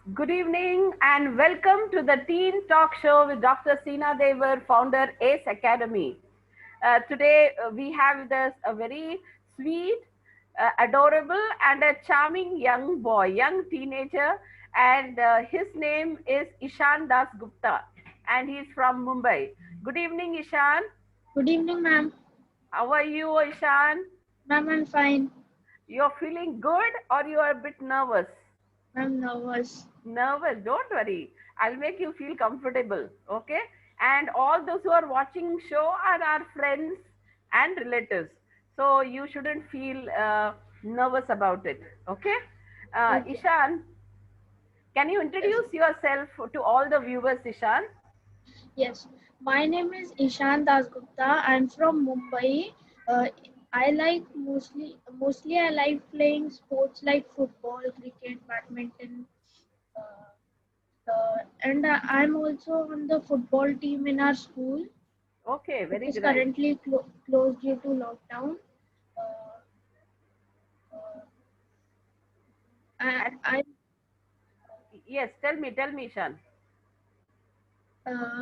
Good evening and welcome to the Teen Talk Show with Dr. Seena Devar, founder ACE Academy. Today we have with us a very sweet, adorable and a charming young boy, young teenager, and his name is Ishan Das Gupta and he's from Mumbai. Good evening, Ishan. Good evening, ma'am. How are you, Ishan? Ma'am, I'm fine. You're feeling good or you are a bit nervous? I'm nervous. Nervous, don't worry. I'll make you feel comfortable. Okay. And all those who are watching show are our friends and relatives, so you shouldn't feel nervous about it. Okay. Okay. Ishan, can you Yes. introduce yourself to all the viewers, Ishan? Yes. My name is Ishan Das Gupta. I'm from Mumbai. Uh, I like mostly I like playing sports like football, cricket, badminton, and I'm also on the football team in our school, Okay, which very is great. currently closed due to lockdown. Uh, uh, I, And I yes, tell me, Ishan.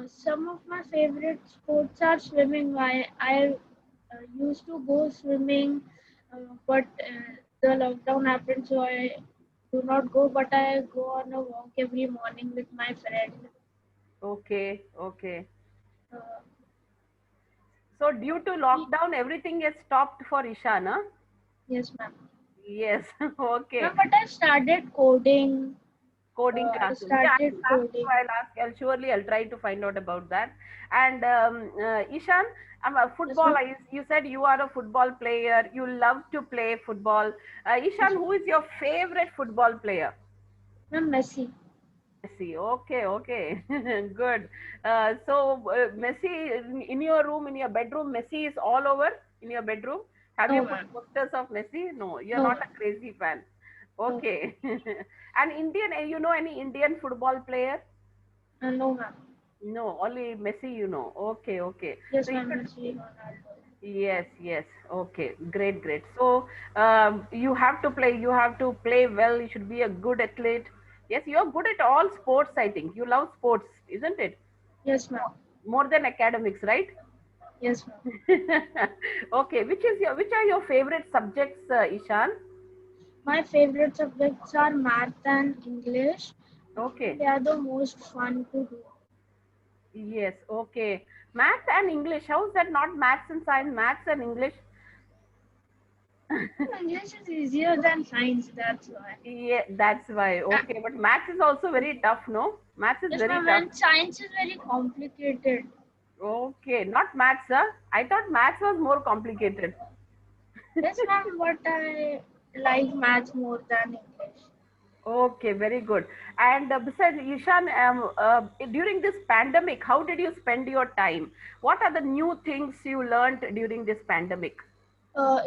Some of my favorite sports are swimming. I used to go swimming, but the lockdown happened, so I do not go. But I go on a walk every morning with my friend. Okay, okay. Uh, So due to we, lockdown, everything is stopped for Ishan, huh? yes, ma'am. Yes. Ma'am, Okay. but I started coding. Coding I classes. Yeah, started I'll ask you. coding. I'll ask. I'll try to find out about that. And Ishan, I'm a Yes, football. ma'am. You said you are a football player. You love to play football. Yes, Ishan, who is your favorite football player? ma'am. Messi. Messi. Okay, okay, good. So Messi in your room, in your bedroom, Messi is all over in your bedroom. Have you No, put ma'am. posters of Messi? No, you're No, not a ma'am. crazy fan. No, Okay. And Indian, you know any Indian football player? no, ma'am. No, only Messi, you know. Okay, okay. Yes, So you ma'am. Messi, should. Ronaldo. Yes, yes. Okay, great, great. So you have to play. You have to play well. You should be a good athlete. Yes, you're good at all sports. I think you love sports, isn't it? Yes, ma'am. More than academics, right? Yes, ma'am. Okay. Which are your favorite subjects, Ishan? My favorite subjects are math and English. Okay. They are the most fun to do. Yes. Okay. Maths and English. How is that not maths and science? Maths and English. English is easier than science, that's why. Yeah, that's why. Uh, Okay, but maths is also very tough, no? Maths is yes, very ma'am, tough. and science is very complicated. Okay, not maths, huh? I thought maths was more complicated. Yes, ma'am, but I like math more than English. Okay, very good. And besides, Ishan, during this pandemic, how did you spend your time? What are the new things you learned during this pandemic?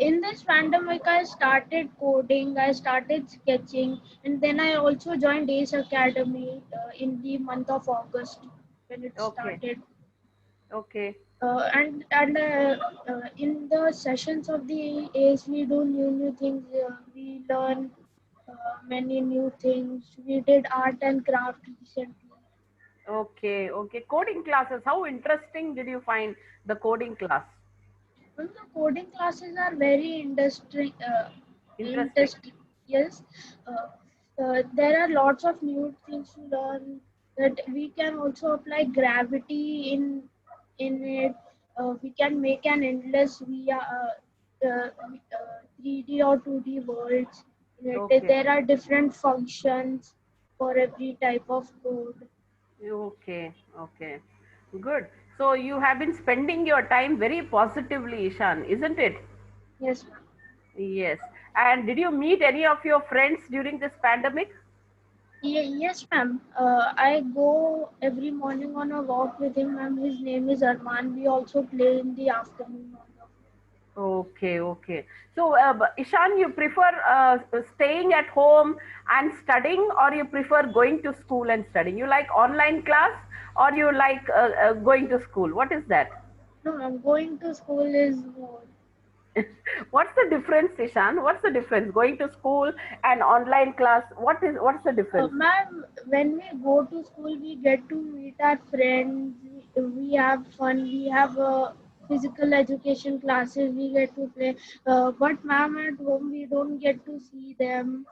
In this pandemic, I started coding, I started sketching, and then I also joined ACE Academy in the month of August when it Okay, started. okay, And in the sessions of the ACE, we do new things. We learn many new things. We did art and craft recently. okay, okay. Coding classes, how interesting did you find the coding class? And the coding classes are very Interesting. interesting. Yes, uh, there are lots of new things to learn. That we can also apply gravity in it. We can make an endless via 3D or 2D worlds. In it. Okay. There are different functions for every type of code. Okay, okay, good. So you have been spending your time very positively, Ishan, isn't it? Yes, ma'am. Yes. And did you meet any of your friends during this pandemic? Yes, ma'am. I go every morning on a walk with him, ma'am. His name is Arman. We also play in the afternoon on the field. Okay, okay. So, Ishan, you prefer staying at home and studying, or you prefer going to school and studying? You like online class, or you like going to school? What is that? No, ma'am. Going to school is more. What's the difference, Ishan? What's the difference going to school and online class? What's the difference? Ma'am, when we go to school, we get to meet our friends. We have fun. We have physical education classes. We get to play. But ma'am, at home, we don't get to see them.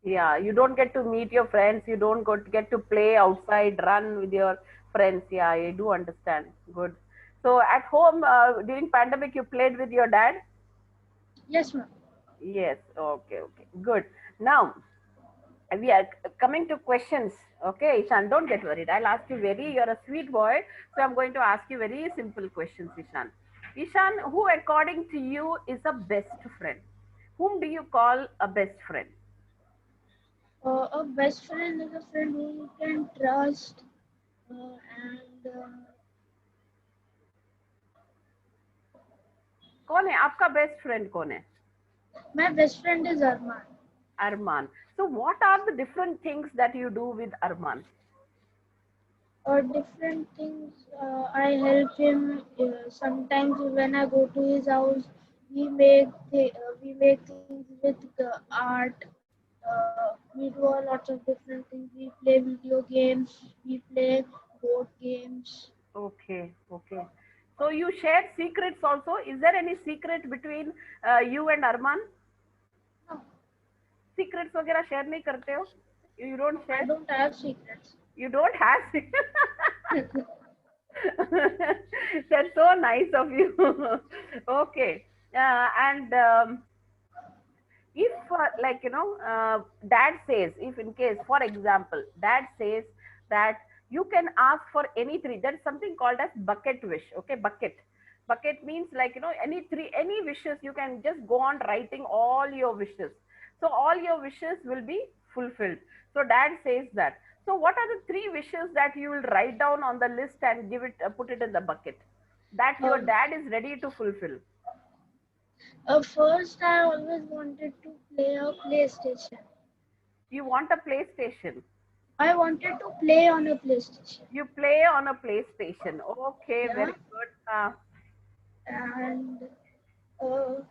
Yeah, you don't get to meet your friends. You don't get to play outside, run with your friends. Yeah, I do understand. Good. So at home during pandemic, you played with your dad. Yes, ma'am. Yes. Okay. Okay. Good. Now we are coming to questions. Okay, Ishan, don't get worried. I'll ask you you're a sweet boy. So I'm going to ask you very simple questions, Ishan. Ishan, who according to you is a best friend? Whom do you call a best friend? A best friend is a friend who you can trust. And कौन है आपका best friend कौन है? My best friend is Arman. Arman. So what are the different things that you do with Arman? Different things. I help him. Sometimes when I go to his house, we make things with art. We do a lot of different things. We play video games. We play board games. Okay, okay. So you share secrets also. Is there any secret between you and Arman? No, Secrets वगैरह share नहीं करते हो? You don't I share? don't have secrets. You don't have That's so nice of you. Okay. And if dad says, if in case, for example, dad says that you can ask for any three, there's something called as bucket wish. Okay, bucket means like any wishes, you can just go on writing all your wishes, so all your wishes will be fulfilled. So dad says that. So what are the three wishes that you will write down on the list and give it put it in the bucket that your Um, dad is ready to fulfill? First, I always wanted to play a PlayStation. You want a PlayStation. I wanted to play on a PlayStation. You play on a PlayStation. Okay, Yeah, very good. and uh,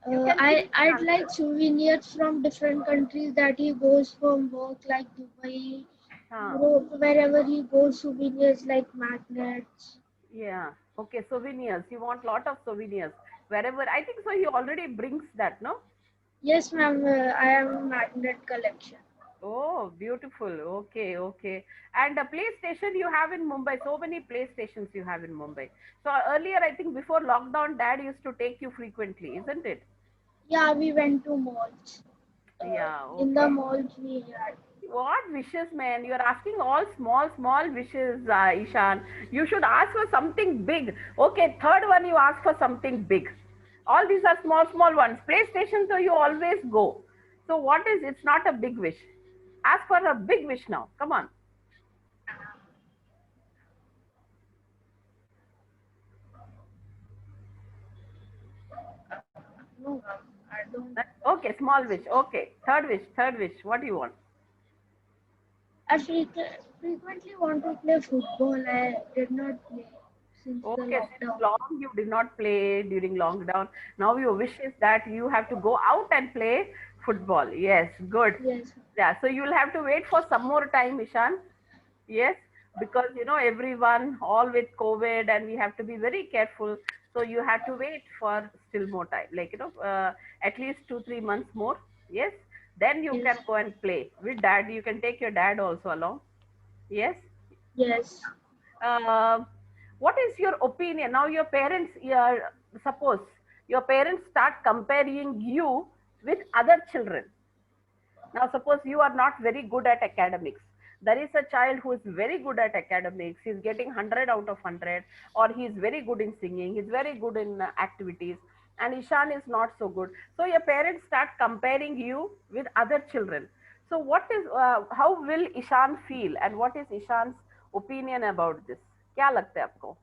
You can I finish the I'd answer. like souvenirs from different countries that he goes from work, like Dubai, Uh, Europe, wherever he goes, souvenirs like magnets. yeah. Okay, souvenirs. You want lot of souvenirs. Wherever, I think so, he already brings that, no? Yes, ma'am. I have a magnet collection. Oh, beautiful. Okay, okay. And a PlayStation you have in Mumbai. So many PlayStations you have in Mumbai. So earlier, I think before lockdown, dad used to take you frequently, isn't it? Yeah, we went to malls. Yeah, In the okay. malls we had. What wishes, man? You're asking all small, small wishes, Ishan. You should ask for something big. Okay, third one, you ask for something big. All these are small, small ones. PlayStation, so you always go. So what is? It's not a big wish. Ask for a big wish now. Come on. No, ma'am. I don't. Okay, small wish. Okay, third wish. Third wish. What do you want? Frequently want to play football. I did not play since the Okay, since lockdown. long you did not play during lockdown. Now your wish is that you have to go out and play football. Yes, good. Yes. Yeah, so you'll have to wait for some more time, Ishan. Yes, because everyone all with COVID and we have to be very careful. So you have to wait for still more time, like at least 2-3 months more. Yes, then you can Yes. go and play with dad. You can take your dad also along. Yes. Yes. uh, what is your opinion now? Your parents, suppose your parents start comparing you with other children. Now suppose you are not very good at academics, there is a child who is very good at academics, he's getting 100 out of 100, or he is very good in singing, he's very good in activities, and Ishan is not so good. So your parents start comparing you with other children. So what is how will Ishan feel, and what is Ishan's opinion about this? क्या लगता है आपको?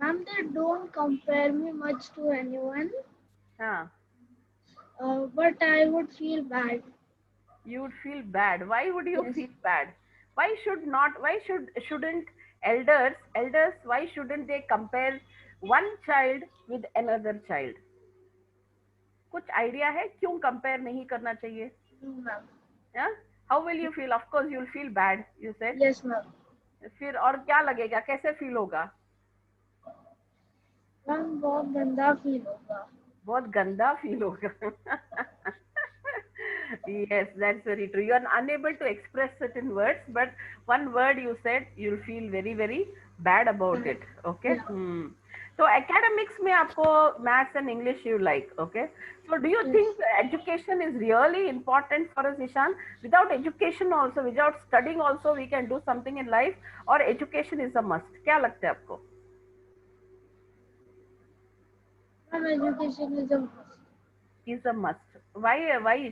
Ma'am, they don't compare me much to anyone, हाँ. but I would feel bad. You would feel bad. Why would you Yes. feel bad? Why shouldn't Elders, why shouldn't they compare one child with another child? कुछ idea है क्यों compare नहीं करना चाहिए? No, ma'am. Yeah? How will you feel? Of course you'll feel bad, you said. Yes, ma'am. फिर और क्या लगेगा, कैसे फील होगा? मैम बहुत गंदा फील होगा. बहुत गंदा फील होगा. Yes, that's very true. You are unable to express it in words, but one word you said, you'll feel very, very bad about it. Okay. Yeah. So academics में आपको maths and English you like. Okay. So do you Yes. think education is really important for us, Ishan? Without education also, without studying also, we can do something in life, or education is a must? क्या लगता है आपको? Ma'am, education is a must. Is a must. Why,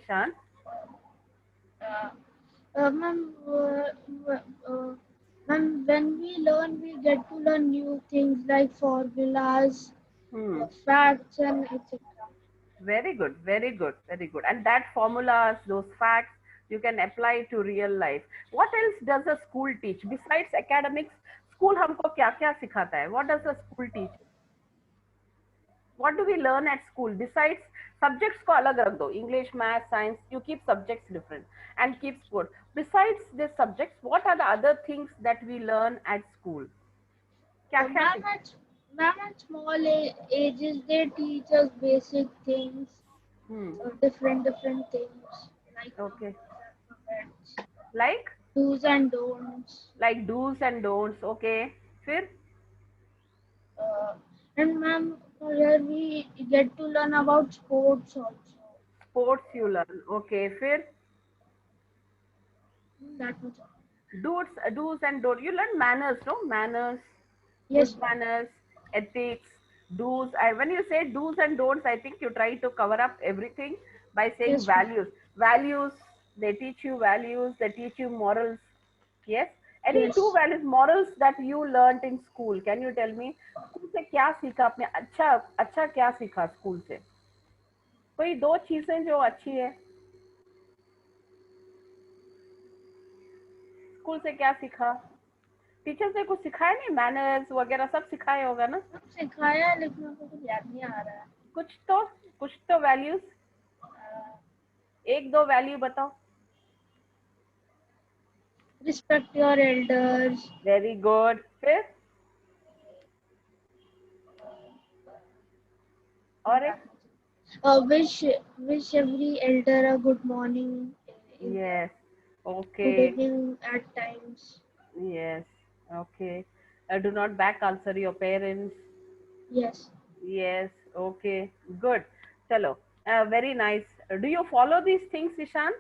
Ishan? Ma'am, ma'am, when we learn, we get to learn new things like formulas, Hmm. facts, and etc. Very good, very good, very good. And that formulas, those facts, you can apply to real life. What else does a school teach besides academics? School हमको क्या क्या सिखाता है? What does a school teach? What do we learn at school besides subjects को अलग रख दो, English, math, science, you keep subjects different and keep sport. Besides these subjects, what are the other things that we learn at school? क्या क्या Ma'am, at small ages, they teach us basic things, different things like Okay. alphabets, Like do's and don'ts. do's and don'ts. Okay. फिर And ma'am, here we get to learn about sports also. sports you learn. Okay. फिर That much. do's and don'ts. You learn manners, no? Manners, Yes, good ma'am. manners, ethics, do's. And when you say do's and don'ts, I think you try to cover up everything by saying Yes, ma'am. values. Values, they teach you values, they teach you morals. Yes. Any two Yes. values, morals that you learnt in school? Can you tell me? School से क्या सीखा आपने? अच्छा अच्छा क्या सीखा school से? कोई दो चीजें जो अच्छी है स्कूल से, क्या सीखा? टीचर्स ने कुछ सिखाया नहीं? मैनर्स वगैरह सब सिखाया होगा ना? सब सिखाया लेकिन हमको कुछ याद नहीं आ रहा है. कुछ तो वैल्यूज, एक दो वैल्यू बताओ. Respect your elders. Very good. फिर और एक? Wish every elder a good morning. Yes. Good okay. evening at times. Yes. Okay. Do not back answer your parents. Yes. Yes, okay, good. Chalo, very nice. Do you follow these things, Ishan?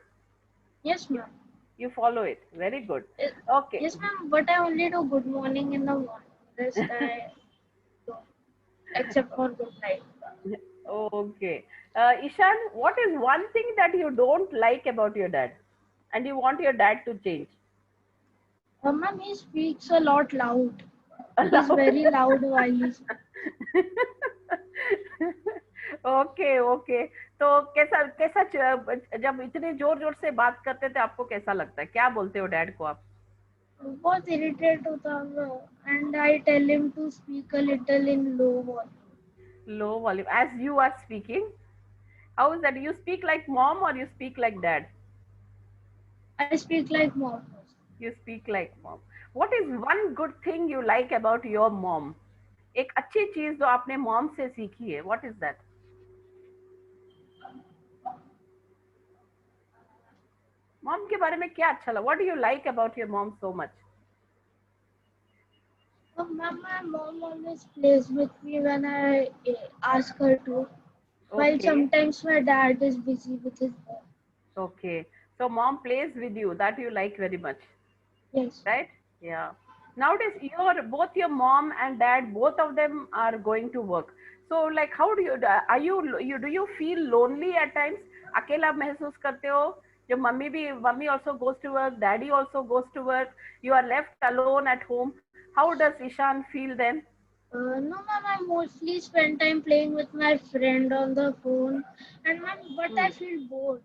Yes, ma'am. You follow it. Very good. Okay. Yes, ma'am. But I only do good morning in the morning. Rest I don't, except for good night. Okay. Ishan, what is one thing that you don't like about your dad and you want your dad to change? Ma'am, he speaks a lot loud. He's very loud while he's. Okay okay. तो कैसा कैसा जब इतने जोर जोर से बात करते थे आपको कैसा लगता है? क्या बोलते हो डैड को आप? बहुत irritate होता हूँ. And I tell him to speak a little in low volume. Low volume as you are speaking. How is that? You speak like mom or you speak like dad? I speak like mom. You speak like mom. What is one good thing you like about your mom? एक अच्छी चीज जो आपने mom से सीखी है. What is that? Mom के बारे में क्या अच्छा लगा? What do you like about your mom so much? Ma'am, my mom always plays with me when I ask her to. While Okay. sometimes my dad is busy with his work. Okay. So mom plays with you. That you like very much, Yes. right? Yeah. Nowadays, both your mom and dad, both of them are going to work. So, like, how do you do you feel lonely at times? अकेला महसूस करते हो? जब mummy also goes to work, daddy also goes to work, you are left alone at home. How does Ishan feel then? No, ma'am, I mostly spend time playing with my friend on the phone. And ma'am, but I feel bored.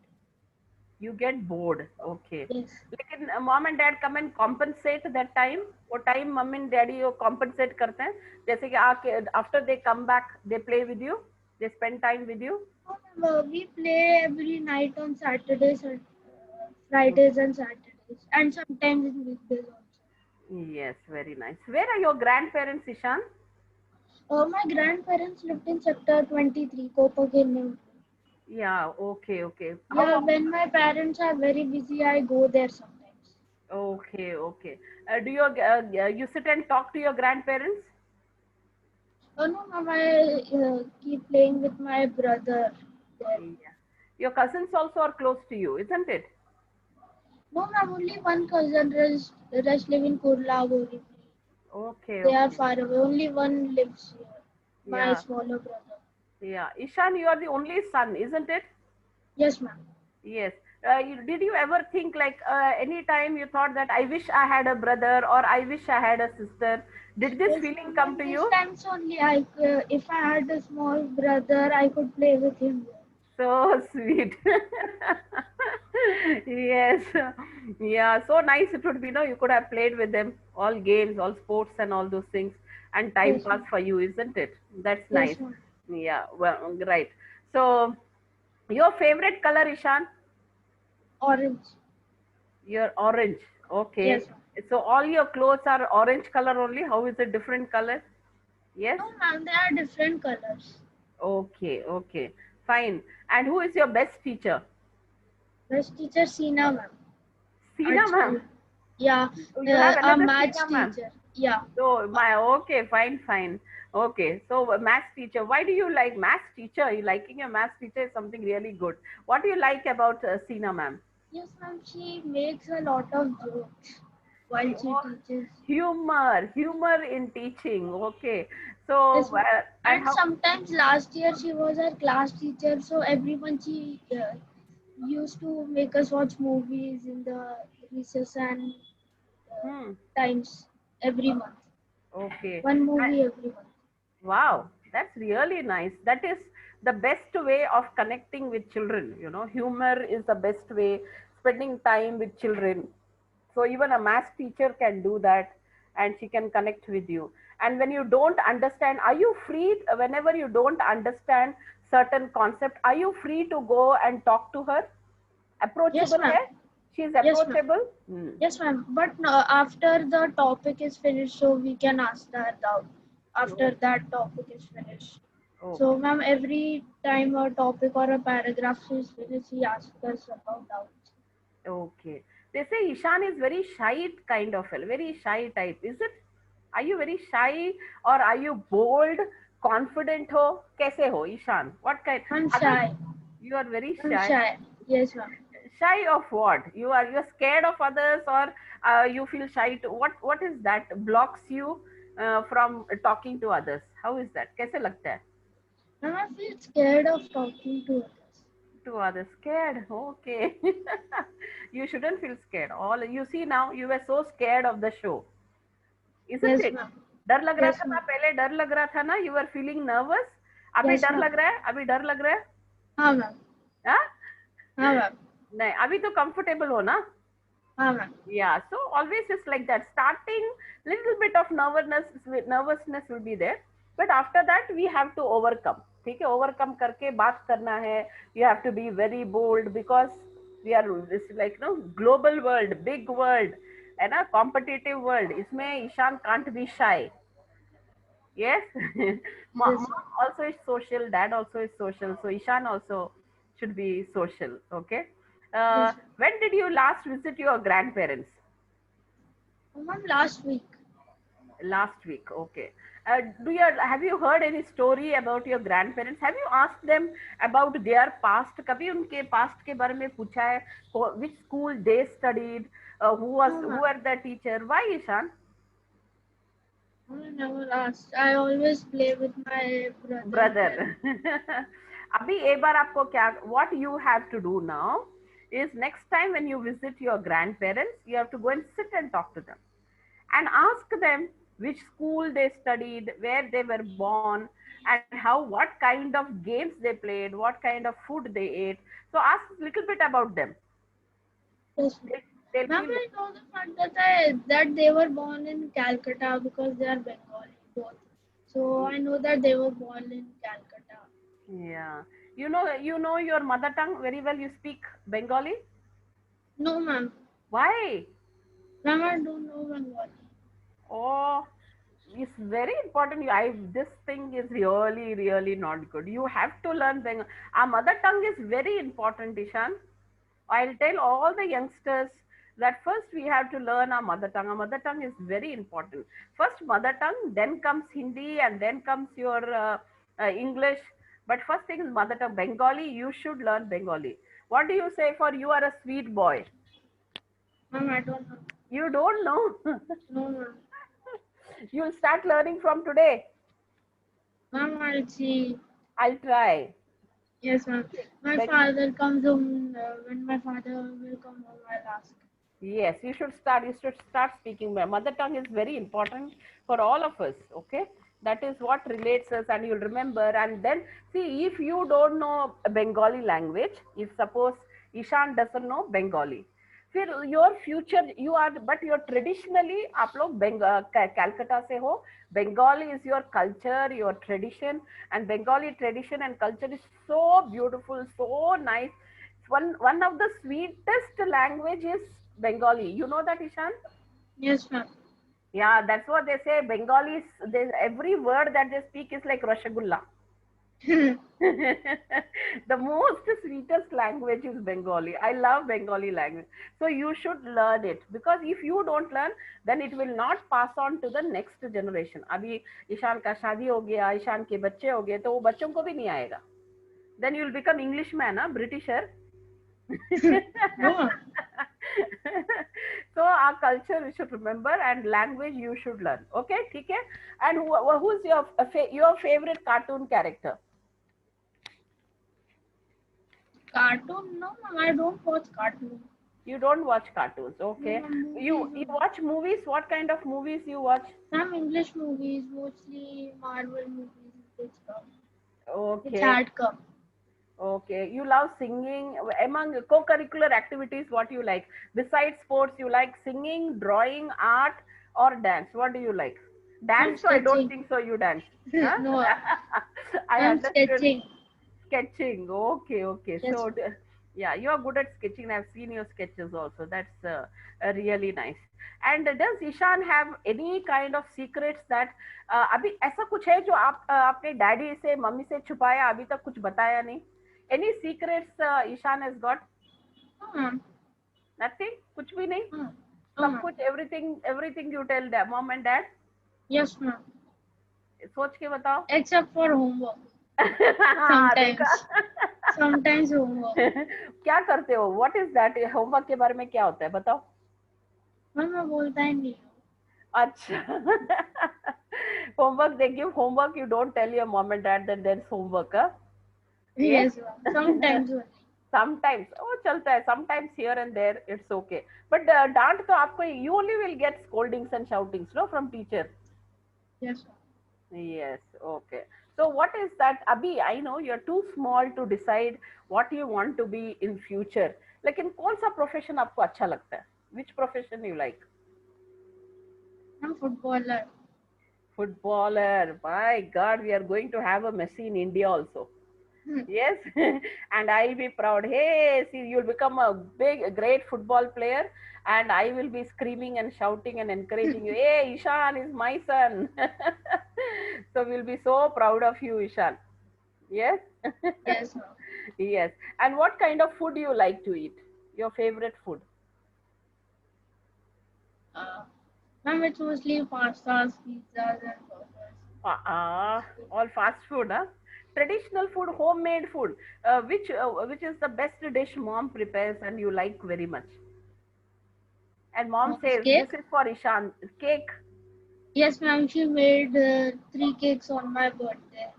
You get bored. Okay. Yes. लेकिन mom and dad come and compensate that time. वो time mom and daddy वो compensate करते हैं. जैसे कि आके after they come back, they play with you. They spend time with you. We play every night on Saturdays and Fridays and Saturdays, and sometimes in weekdays also. Yes, very nice. Where are your grandparents, Ishan? My grandparents lived in Sector 23, Copenhagen. Yeah, okay, okay. How Yeah, often? when my parents are very busy, I go there sometimes. Okay, okay. Do you you sit and talk to your grandparents? Oh no, ma'am, I keep playing with my brother there. Yeah. Your cousins also are close to you, isn't it? No, ma'am, only one cousin, rest live in Kurla, Borivali. Okay, They are okay. far away. Only one lives here, my Yeah, smaller brother. yeah. Ishan, you are the only son, isn't it? Yes, ma'am. Yes. Did you ever think like any time you thought that I wish I had a brother or I wish I had a sister? Did this Yes, feeling ma'am. come In to these you? times only, if I had a small brother, I could play with him. So sweet. Yes. Yeah, so nice it would be, no? You could have played with them, all games, all sports, and all those things, and time Yes, pass ma'am. for you, isn't it? That's nice. Yes, ma'am. Yeah, well, right. So, your favorite color, Ishan? Orange. Your orange. Yes, Okay. ma'am. So, all your clothes are orange color only? How is it different color? Yes? No, ma'am. They are different colors. Okay, okay. Fine. And who is your best teacher? Best teacher, Sina, ma'am. Seena Art school. ma'am. Yeah, So you have a another maths Seena ma'am. teacher. Yeah. So Uh, my okay, fine, fine. Okay, so maths teacher. Why do you like maths teacher? You liking a maths teacher is something really good. What do you like about Seena ma'am? yes, ma'am. She makes a lot of jokes while she Oh, teaches. humor in teaching. Okay, Yes, so ma'am. and And how? sometimes last year she was our class teacher, so everyone she used to make us watch movies in the recess and Hmm. times every month. Okay. One I- movie every month. Wow, that's really nice. That is the best way of connecting with children. You know, humor is the best way, spending time with children. So even a math teacher can do that and she can connect with you. And when you don't understand, are you free whenever you don't understand certain concept, are you free to go and talk to her? Yes, Approachable ma'am. hai? She is Yes, ma'am. approachable? Hmm. Yes, ma'am. But after the topic is finished, so we can ask her doubt. After Oh, that topic is finished. So, okay. ma'am, every time a topic or a paragraph is finished, he asks us about doubts. Okay. They say Ishan is very shy kind of fellow, very shy type. Is it? Are you very shy or are you bold, confident ho? Kaise ho, Ishan? What kind? I'm Others, shy. you are very I'm shy. shy. Yes, ma'am. Shy of what? You're scared of others or you feel shy to what is that blocks you from talking to others? How is that? Kaise lagta hai? Ma'am, I feel scared of talking to others. To others scared, okay. You shouldn't feel scared. All you see now, you were so scared of the show, isn't Yes, it? ma'am. डर लग रहा Yes, था ना, ma'am. पहले डर लग रहा था ना, you were feeling nervous. अभी Yes, डर ma'am. लग रहा है, अभी डर लग रहा है. हाँ, ma'am. हाँ? हाँ, ma'am. नहीं, अभी तो comfortable हो ना. हाँ, ma'am. Yeah, so always it's like that. Starting little bit of nervousness will be there, but after that we have to overcome. ठीक है, overcome करके बात करना है. You have to be very bold because we are this like no global world, big world, है ना, competitive world. इसमें Ishan can't be shy. Yes, mom Yes, ma'am. also is social, dad also is social, so Ishan also should be social. Okay. Yes, ma'am. When did you last visit your grandparents? Oh, ma'am, last week. Last week. Okay. Do you have you heard any story about your grandparents? Have you asked them about their past? कभी उनके past के बारे में पूछा है? Which school they studied? No, Who ma'am. were the teacher? Why, Ishan? I never asked. I always play with my brother Brother. there. अभी एक बार आपको क्या what you have to do now is next time when you visit your grandparents you have to go and sit and talk to them and ask them which school they studied, where they were born, and how what kind of games they played, what kind of food they ate. So ask a little bit about them. Yes, ma'am. They'll Ma'am, feel, I know the fact that that they were born in Calcutta because they are Bengali both. So I know that they were born in Calcutta. yeah. You know your mother tongue very well. You speak Bengali. No, ma'am. Why? Ma'am, I don't know Bengali. Oh, it's very important. This thing is really, really not good. You have to learn Bengali. Our mother tongue is very important, Ishan. I'll tell all the youngsters that first we have to learn our mother tongue. Our mother tongue is very important. First mother tongue, then comes Hindi, and then comes your English. But first thing is mother tongue. Bengali, you should learn Bengali. What do you say for you are a sweet boy? Ma'am, I don't know. You don't know. No, ma'am. You'll start learning from today. Ma'am, I'll see. I'll try. Yes, ma'am. My But father comes home. When my father will come home, I'll ask. yes, you should start. You should start speaking. Mother tongue is very important for all of us. Okay, that is what relates us, and you'll remember. And then see, if you don't know a Bengali language, if suppose Ishan doesn't know Bengali, फिर your future you are, but you're traditionally आप लोग Calcutta से हो. Bengali is your culture, your tradition, and Bengali tradition and culture is so beautiful, so nice. One of the sweetest language is Bengali. You know that, Ishan? Yes, ma'am. Yeah, that's what they say. Bengalis, every word that they speak is like Rashagulla. The most sweetest language is Bengali. I love Bengali language. So you should learn it, because if you don't learn, then it will not pass on to the next generation. अभी ईशान का शादी हो गया, ईशान के बच्चे हो गए, तो वो बच्चों को भी नहीं आएगा. Then you will become Englishman, Britisher. No. So our culture you should remember, and language you should learn. Okay, ठीक है. And who's your favorite cartoon character? Cartoon? No, ma'am. I don't watch cartoon. You don't watch cartoons, No, okay? ma'am. You watch movies. What kind of movies you watch? Some English movies, mostly Marvel movies and good stuff. It's Okay, hardcore. okay. You love singing. Among co-curricular activities, what you like? Besides sports, you like singing, drawing, art, or dance? What do you like? I'm Dance? So I don't sketching. think so. You dance? Huh? No, I I'm understood. sketching. Sketching. Okay, okay. Yes. So, yeah, you are good at sketching. I've seen your sketches also. That's really nice. And does Ishan have any kind of secrets that अभी ऐसा कुछ है जो आप अपने daddy से mummy से छुपाया, अभी तक कुछ बताया नहीं? Any secrets Ishan has got? No, ma'am. Nothing? कुछ भी नहीं? No, सब ma'am. कुछ everything you tell them, mom and dad? Yes, ma'am. सोच के बताओ. Except for homework. हाँ, देखा. Sometimes. Sometimes homework. क्या करते हो? What is that? होमवर्क के बारे में क्या होता है? बताओ. मैम मैं बोलता ही नहीं हूँ. अच्छा. Homework, they give homework, you don't tell your mom and dad that there's homework, huh? Yes. Yes, ma'am. Sometimes only. Sometimes, oh, चलता है. Sometimes here and there, it's okay. But डांट तो आपको, you only will get scoldings and shoutings, no, from teacher. Yes, ma'am. Yes, okay. So what is that, Abhi? I know you're too small to decide what you want to be in future. लेकिन कौन सा profession आपको अच्छा लगता है? Which profession you like? I'm footballer. Footballer. My God, we are going to have a Messi in India also. Yes, and I'll be proud. Hey, see, you'll become a great football player, and I will be screaming and shouting and encouraging you. Hey, Ishan is my son. So we'll be so proud of you, Ishan. Yes. Yes, ma'am. Yes. And what kind of food you like to eat? Your favorite food? Ma'am, it's mostly pastas, pizzas, and burgers. All fast food, huh? Traditional food, homemade food. Which is the best dish mom prepares and you like very much? And mom Mom's says, cake? this is for Ishan. Cake. Yes, ma'am. She made 3 cakes on my birthday.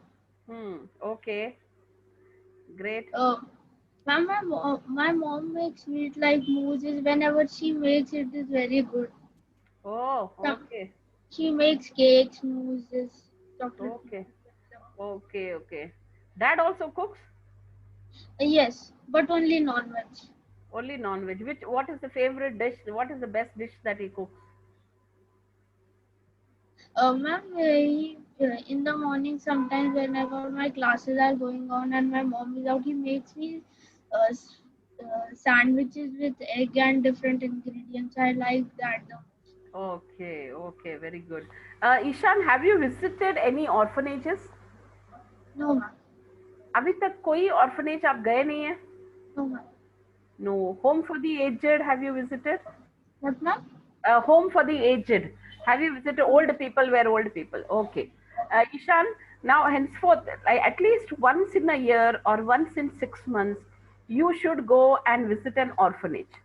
Okay. Great. Ma'am, my mom makes sweet like mousses. Whenever she makes it, is very good. Oh, Some, okay. she makes cakes, mousses, chocolate Okay. mousses. Okay. Dad also cooks? Yes, but only non-veg. Only non-veg. What is the favorite dish? What is the best dish that he cooks? Ma'am, in the morning, sometimes whenever my classes are going on and my mom is out, he makes me sandwiches with egg and different ingredients. I like that the most. Okay, okay, very good. Ishan, have you visited any orphanages? No, ma'am. अभी तक कोई orphanage आप गए नहीं है? No, ma'am. No. Home for the aged, have you visited? What, ma'am? Home for the aged. Have you visited old people where old people? Okay. Ishan, now henceforth, like, at least once in a year or once in 6 months, you should go and visit an orphanage.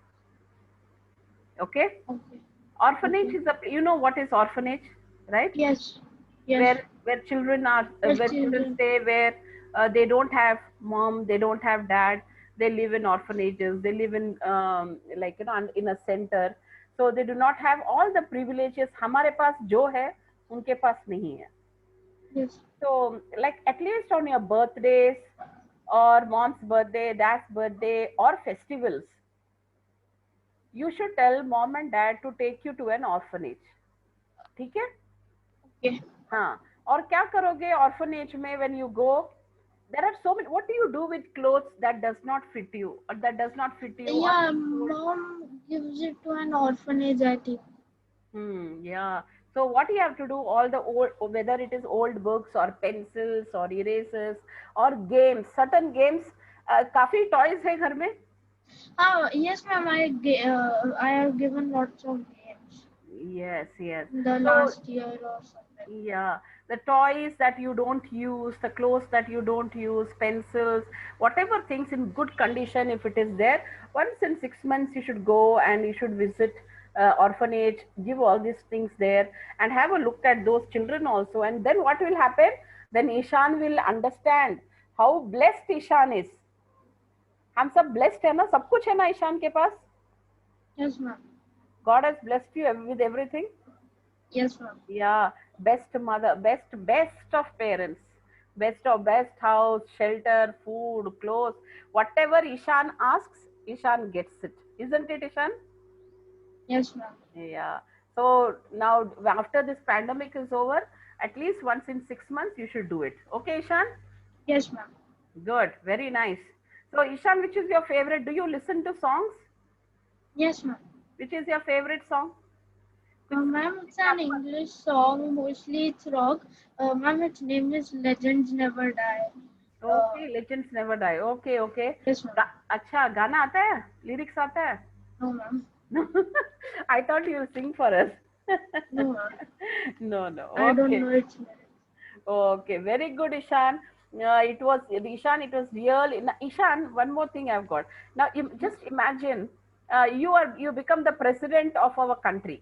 Okay? Okay. Orphanage Okay. is a, you know what is orphanage, right? Yes. Yes. Where children are, Yes, where children children. stay, where they don't have mom, they don't have dad, they live in orphanages, they live in like in a center, so they do not have all the privileges हमारे पास जो है उनके पास नहीं है. Yes. So like at least on your birthdays or mom's birthday, dad's birthday or festivals, you should tell mom and dad to take you to an orphanage. ठीक है? Okay. हाँ. और क्या करोगे orphanage में when you go? There are so many. What do you do with clothes that does not fit you or that does not fit you or Yeah, you? mom gives it to an orphanage, I think. Yeah. So what you have to do, all the old, whether it is old books or pencils or erasers or games, certain games, काफी toys है घर में. Yes, ma'am. I have given lots of games Yes, yes. in the So last year or something. yeah, the toys that you don't use, the clothes that you don't use, pencils, whatever things in good condition, if it is there, once in 6 months you should go and you should visit orphanage, give all these things there and have a look at those children also. And then what will happen? Then Ishan will understand how blessed Ishan is. हम सब blessed है ना, सब कुछ है ना ईशान के पास. Yes, ma'am. God has blessed you with everything. Yes, ma'am. Yeah, best mother, best of parents, best house, shelter, food, clothes, whatever Ishan asks, Ishan gets it, isn't it, Ishan? Yes, ma'am. Yeah. So now after this pandemic is over, at least once in 6 months you should do it. Okay, Ishan? Yes, ma'am. Good, very nice. So Ishan, which is your favorite? Do you listen to songs? Yes, ma'am. Which is your favorite song? Ma'am, it's an English song. Mostly it's rock. Ma'am, its name is Legends Never Die. Okay, Legends Never Die. Okay, okay. Yes, ma'am. अच्छा गाना आता है? Lyrics आता है? No, ma'am. I thought you'll sing for us. No, ma'am. No, no. I don't Okay. know its lyrics. Okay. Very good, Ishan. It was Ishan. It was real. Ishan, one more thing I've got. Now, just imagine you become the president of our country.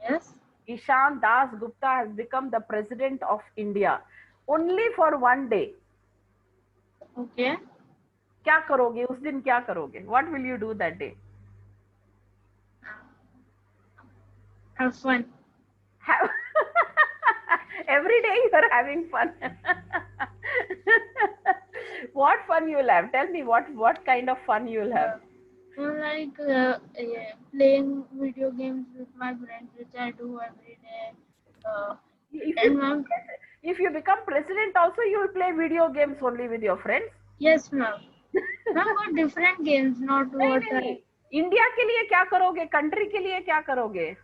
Yes. Ishan Das Gupta has become the president of India only for one day. Okay. क्या करोगे उस दिन? क्या करोगे? What will you do that day? Have fun. Have every day you are having fun. What fun you'll have? Tell me what kind of fun you'll have. Like playing video games with my friends, which I do every day. If And you, ma'am, if you become president also, you will play video games only with your friends. yes, ma'am. Ma'am, for different games, not नहीं what नहीं, India के लिए क्या करोगे? Country के लिए क्या करोगे?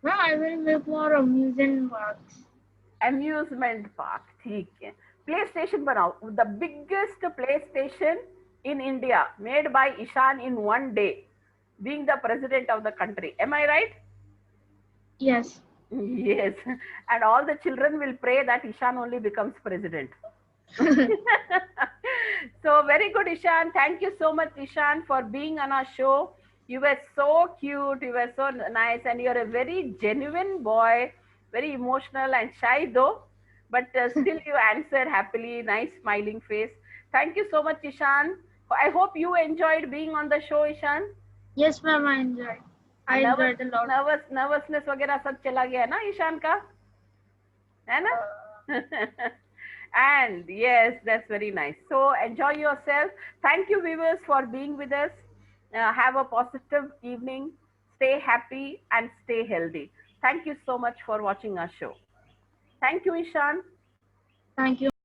Ma'am, I will make more amusement parks. Amusement park, ठीक है. Play station बनाओ. The biggest play station in India, made by Ishan in one day, being the president of the country. Am I right? Yes. Yes. And all the children will pray that Ishan only becomes president. So very good, Ishan. Thank you so much, Ishan, for being on our show. You were so cute. You were so nice, and you're a very genuine boy, very emotional and shy though, but still you answered happily. Nice smiling face. Thank you so much, Ishan. I hope you enjoyed being on the show, Ishan. Yes, ma'am, I enjoyed. I enjoyed a lot. Nervousness वगैरह सब चला गया ना ईशान का, है ना? And yes, that's very nice. So enjoy yourself. Thank you, viewers, for being with us. Have a positive evening. Stay happy and stay healthy. Thank you so much for watching our show. Thank you, Ishan. Thank you.